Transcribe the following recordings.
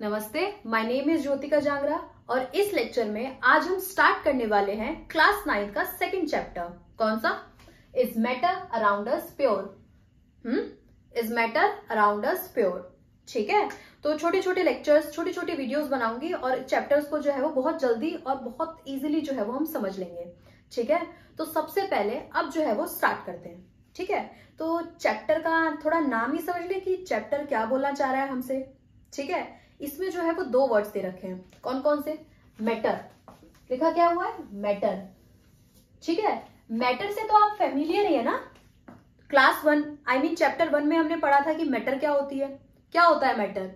नमस्ते, my name is Jyotika Jangra और इस लेक्चर में आज हम स्टार्ट करने वाले हैं क्लास 9 का सेकंड चैप्टर। कौन सा? Is matter around us pure. Is matter around us pure. ठीक है, तो छोटे छोटे लेक्चर्स, छोटी छोटी वीडियोस बनाऊंगी और चैप्टर्स को जो है वो बहुत जल्दी और बहुत इजीली जो है वो हम समझ लेंगे। ठीक है, तो सबसे पहले अब जो है वो स्टार्ट करते हैं। ठीक है, तो चैप्टर का थोड़ा नाम ही समझ ले कि चैप्टर क्या बोलना चाह रहा है हमसे। ठीक है, इसमें जो है वो दो वर्ड्स दे रखे हैं। कौन कौन से? मैटर, लिखा क्या हुआ है? मैटर। ठीक है, मैटर से तो आप फेमिलियर ही है ना। क्लास 1 चैप्टर 1 में हमने पढ़ा था कि मैटर क्या होती है। क्या होता है मैटर?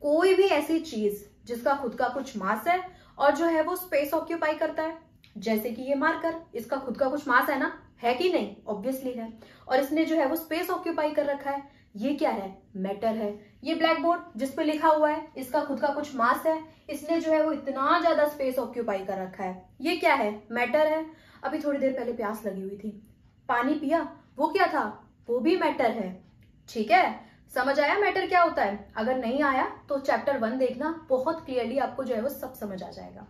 कोई भी ऐसी चीज जिसका खुद का कुछ मास है और जो है वो स्पेस ऑक्यूपाई करता है। जैसे कि ये मार्कर, इसका खुद का कुछ मास है ना, है कि नहीं? ऑब्वियसली है। और इसने जो है वो स्पेस ऑक्यूपाई कर रखा है। ये क्या है? मैटर है। ये ब्लैक बोर्ड जिस पे लिखा हुआ है, इसका खुद का कुछ मास है, इसने जो है वो इतना ज्यादा स्पेस ऑक्यूपाई कर रखा है। ये क्या है? मैटर है। अभी थोड़ी देर पहले प्यास लगी हुई थी, पानी पिया, वो क्या था? वो भी मैटर है। ठीक है, समझ आया मैटर क्या होता है? अगर नहीं आया तो चैप्टर 1 देखना, बहुत क्लियरली आपको जो है वो सब समझ आ जाएगा।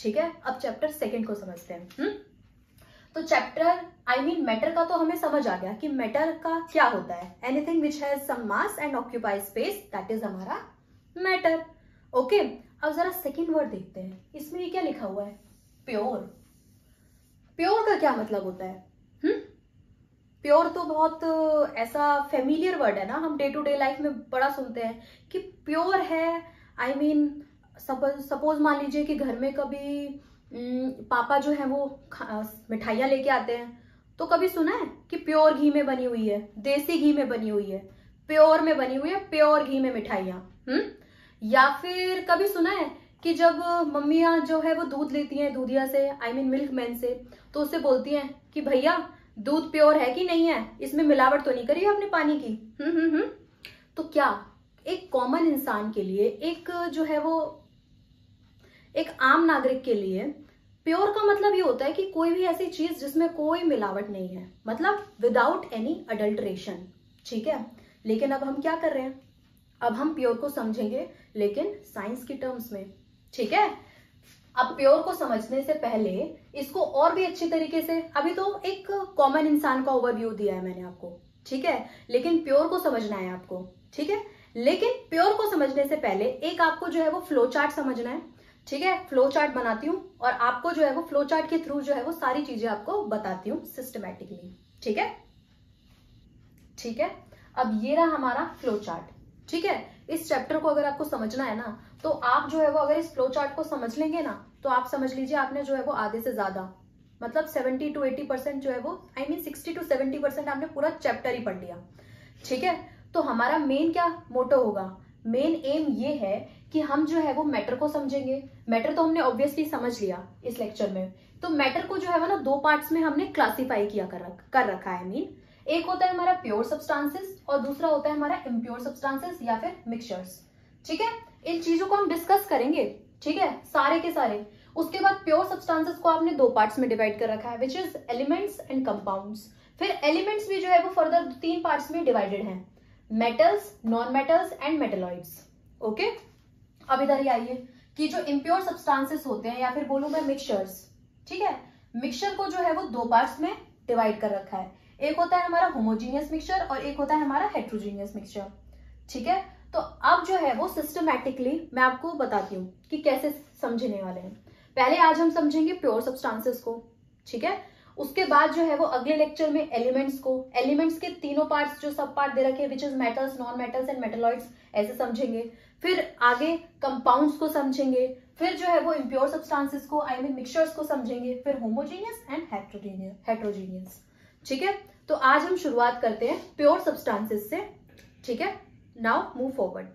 ठीक है, अब चैप्टर 2 को समझते हैं। तो चैप्टर मैटर का तो हमें समझ आ गया कि मैटर का क्या होता है। Anything which has some mass and occupy space, that is हमारा मैटर। ओके, अब जरा सेकंड वर्ड देखते हैं। इसमें ये क्या लिखा हुआ है? प्योर। प्योर का क्या मतलब होता है? प्योर तो बहुत ऐसा फेमिलियर वर्ड है ना, हम डे टू डे लाइफ में बड़ा सुनते हैं कि प्योर है। सपोज मान लीजिए कि घर में कभी पापा जो है वो मिठाइयाँ लेके आते हैं, तो कभी सुना है कि प्योर घी में बनी हुई है, देसी घी में बनी हुई है, प्योर में बनी हुई है, प्योर घी में मिठाइयाँ। या फिर कभी सुना है कि जब मम्मियाँ जो है वो दूध लेती हैं दूधिया से, मिल्क मैन से, तो उससे बोलती हैं कि भैया दूध प्योर है कि नहीं है, इसमें मिलावट तो नहीं करी आपने पानी की। तो क्या एक कॉमन इंसान के लिए, एक जो है वो एक आम नागरिक के लिए प्योर का मतलब ये होता है कि कोई भी ऐसी चीज जिसमें कोई मिलावट नहीं है, मतलब विदाउट एनी अडल्ट्रेशन। ठीक है, लेकिन अब हम क्या कर रहे हैं? अब हम प्योर को समझेंगे लेकिन साइंस की टर्म्स में। ठीक है, अब प्योर को समझने से पहले इसको और भी अच्छी तरीके से, अभी तो एक कॉमन इंसान का ओवरव्यू दिया है मैंने आपको। ठीक है, लेकिन प्योर को समझना है आपको। ठीक है, लेकिन प्योर को समझने से पहले एक आपको जो है वो फ्लो चार्ट समझना है। ठीक है, फ्लो चार्ट बनाती हूँ और आपको जो है वो फ्लो चार्ट के थ्रू जो है वो सारी चीजें आपको बताती हूँ सिस्टमैटिकली। ठीक है, ठीक है, अब ये रहा हमारा फ्लो चार्ट। ठीक है, इस चैप्टर को अगर आपको समझना है ना, तो आप जो है वो अगर इस फ्लो चार्ट को समझ लेंगे ना, तो आप समझ लीजिए आपने जो है वो आधे से ज्यादा, मतलब 70 to 80% जो है वो 60 to 70% आपने पूरा चैप्टर ही पढ़ लिया। ठीक है, तो हमारा मेन क्या मोटो होगा? मेन एम ये है कि हम जो है वो मैटर को समझेंगे। मैटर तो हमने ऑब्वियसली समझ लिया इस लेक्चर में। तो मैटर को जो है वो ना दो पार्ट्स में हमने क्लासिफाई किया कर रखा है। एक होता है हमारा प्योर सब्सटेंसेस और दूसरा होता है हमारा इम्प्योर सब्सटेंसेस या फिर मिक्सचर्स। ठीक है, इन चीजों को हम डिस्कस करेंगे। ठीक है, सारे के सारे। उसके बाद प्योर सब्सटेंसेस को आपने दो पार्ट्स में डिवाइड कर रखा है, which is elements and compounds. फिर एलिमेंट्स भी जो है वो फर्दर 3 पार्ट्स में डिवाइडेड है, metals, non metals and metalloids. Okay, अब इधर ही आइए कि जो इम्प्योर सब्सटेंसेस होते हैं या फिर बोलूं मैं मिक्सचर्स। ठीक है, मिक्सचर को जो है वो दो पार्ट्स में डिवाइड कर रखा है। एक होता है हमारा होमोजीनियस मिक्सचर और एक होता है हमारा हेट्रोजीनियस मिक्सचर। ठीक है, तो अब जो है वो सिस्टमैटिकली मैं आपको बताती हूँ कि कैसे समझने वाले हैं। पहले आज हम समझेंगे प्योर सब्सटेंसेस को। ठीक है, उसके बाद जो है वो अगले लेक्चर में एलिमेंट्स को, एलिमेंट्स के तीनों पार्ट्स जो सब पार्ट दे रखे हैं, which is metals, non metals and metalloids, ऐसे समझेंगे। फिर आगे कंपाउंड्स को समझेंगे, फिर जो है वो इम्प्योर सब्सटेंसेस को, मिक्सचर्स को समझेंगे, फिर होमोजीनियस एंड हेट्रोजीनियस। ठीक है, तो आज हम शुरुआत करते हैं प्योर सब्सटेंसेस से। ठीक है, नाउ मूव फॉरवर्ड।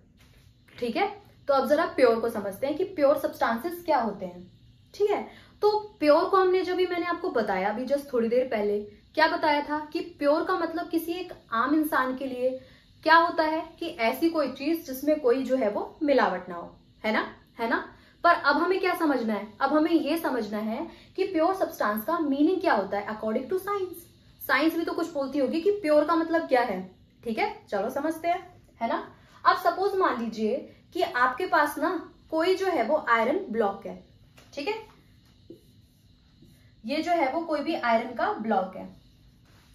ठीक है, तो अब जरा प्योर को समझते हैं कि प्योर सब्सटेंसेस क्या होते हैं। ठीक है, तो प्योर को हमने जब भी मैंने आपको बताया अभी जस्ट थोड़ी देर पहले, क्या बताया था कि प्योर का मतलब किसी एक आम इंसान के लिए क्या होता है कि ऐसी कोई चीज जिसमें कोई जो है वो मिलावट ना हो, है ना, है ना। पर अब हमें क्या समझना है? अब हमें ये समझना है कि प्योर सब्सटेंस का मीनिंग क्या होता है अकॉर्डिंग टू साइंस। साइंस भी तो कुछ बोलती होगी कि प्योर का मतलब क्या है। ठीक है, चलो समझते हैं, है ना। अब सपोज मान लीजिए कि आपके पास ना कोई जो है वो आयरन ब्लॉक है, ठीक है, ये जो है वो कोई भी आयरन का ब्लॉक है,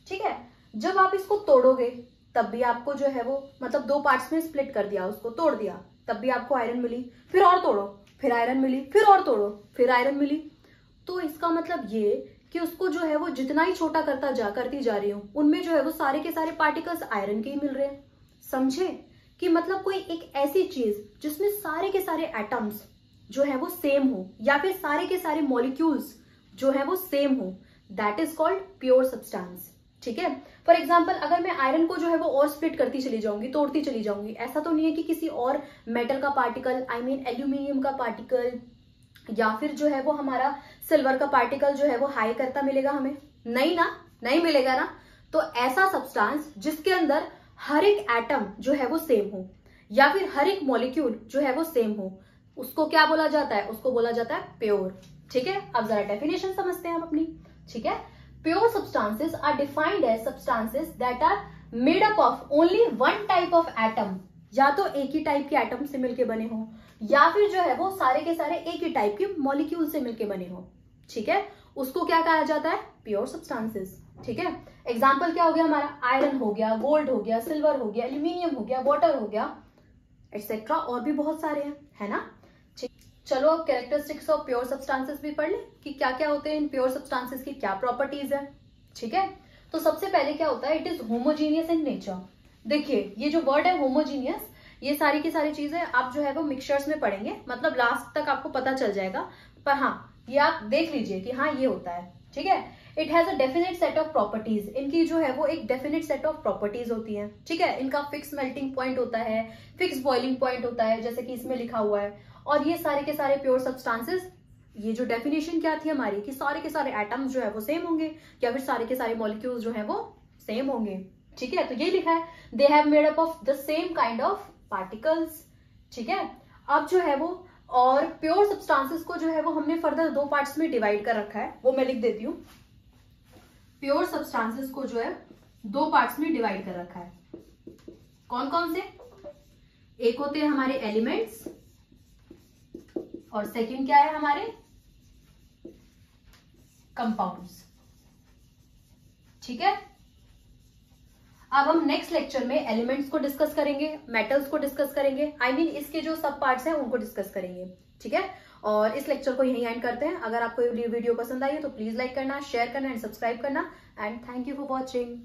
ठीक है। जब आप इसको तोड़ोगे तब भी आपको जो है वो मतलब दो पार्ट्स में स्प्लिट कर दिया, उसको तोड़ दिया, तब भी आपको आयरन मिली, फिर और तोड़ो, फिर आयरन मिली, फिर और तोड़ो, फिर आयरन मिली। तो इसका मतलब ये कि उसको जो है वो जितना ही छोटा करती जा रही हूँ, उनमें जो है वो सारे के सारे पार्टिकल्स आयरन के ही मिल रहे हैं। समझे कि मतलब कोई एक ऐसी चीज जिसमें सारे के सारे एटम्स जो है वो सेम हो, या फिर सारे के सारे मॉलिक्यूल्स जो है वो सेम हो, that is called pure substance, ठीक है। फॉर एग्जाम्पल अगर मैं आयरन को जो है वो और स्प्लिट करती चली जाऊंगी, तोड़ती चली जाऊंगी, ऐसा तो नहीं है कि किसी और मेटल का पार्टिकल, आई मीन एल्यूमिनियम का पार्टिकल या फिर जो है वो हमारा सिल्वर का पार्टिकल जो है वो हाई करता मिलेगा हमें, नहीं ना, नहीं मिलेगा ना। तो ऐसा सब्सटेंस जिसके अंदर हर एक एटम जो है वो सेम हो, या फिर हर एक मॉलिक्यूल जो है वो सेम हो, उसको क्या बोला जाता है? उसको बोला जाता है प्योर, ठीक है। अब जरा डेफिनेशन समझते हैं हम अपनी, ठीक है। Pure substances are defined as substances that are made up of only one type of atom, या तो एक ही टाइप के एटम से मिलके बने हो, या फिर जो है वो सारे के सारे एक ही टाइप के मॉलिक्यूल से मिलके बने हो, ठीक है। उसको क्या कहा जाता है? प्योर सब्सटेंसेस, ठीक है। एग्जाम्पल क्या हो गया हमारा? आयरन हो गया, गोल्ड हो गया, सिल्वर हो गया, एल्यूमिनियम हो गया, वाटर हो गया, एक्सेट्रा, और भी बहुत सारे हैं, है ना। चलो अब कैरेक्टरिस्टिक्स ऑफ प्योर सब्सटेंसेस भी पढ़ ले कि क्या क्या होते हैं इन प्योर सब्सटेंसेस की, क्या प्रॉपर्टीज है, ठीक है। तो सबसे पहले क्या होता है? It is homogeneous in nature. देखिए ये जो वर्ड है होमोजीनियस, ये सारी की सारी चीजें आप जो है वो मिक्सचर्स में पढ़ेंगे, मतलब लास्ट तक आपको पता चल जाएगा, पर हाँ ये आप देख लीजिए कि हाँ ये होता है, ठीक है। It has a definite set of properties, इनकी जो है वो एक डेफिनेट सेट ऑफ प्रॉपर्टीज होती है, ठीक है। इनका फिक्स मेल्टिंग पॉइंट होता है, फिक्स बॉइलिंग पॉइंट होता है, जैसे कि इसमें लिखा हुआ है। और ये सारे के सारे प्योर सब्सटेंसेस, ये जो डेफिनेशन क्या थी हमारी कि सारे के सारे एटम्स जो है वो सेम होंगे, या फिर सारे के सारे मॉलिक्यूल्स जो है वो सेम होंगे, ठीक है। तो ये लिखा है they have made up of the same kind of particles, ठीक है। अब जो है वो और प्योर सब्सटेंसेस को जो है वो हमने फर्दर दो पार्ट्स में डिवाइड कर रखा है, वो मैं लिख देती हूँ। प्योर सब्सटेंसेस को जो है दो पार्ट्स में डिवाइड कर रखा है। कौन कौन से? एक होते हैं हमारे एलिमेंट्स, और सेकंड क्या है हमारे? कंपाउंड्स, ठीक है। अब हम नेक्स्ट लेक्चर में एलिमेंट्स को डिस्कस करेंगे, मेटल्स को डिस्कस करेंगे, आई मीन इसके जो सब पार्ट्स हैं उनको डिस्कस करेंगे, ठीक है। और इस लेक्चर को यहीं एंड करते हैं। अगर आपको ये वीडियो पसंद आई है तो प्लीज लाइक करना, शेयर करना एंड सब्सक्राइब करना, and thank you for watching.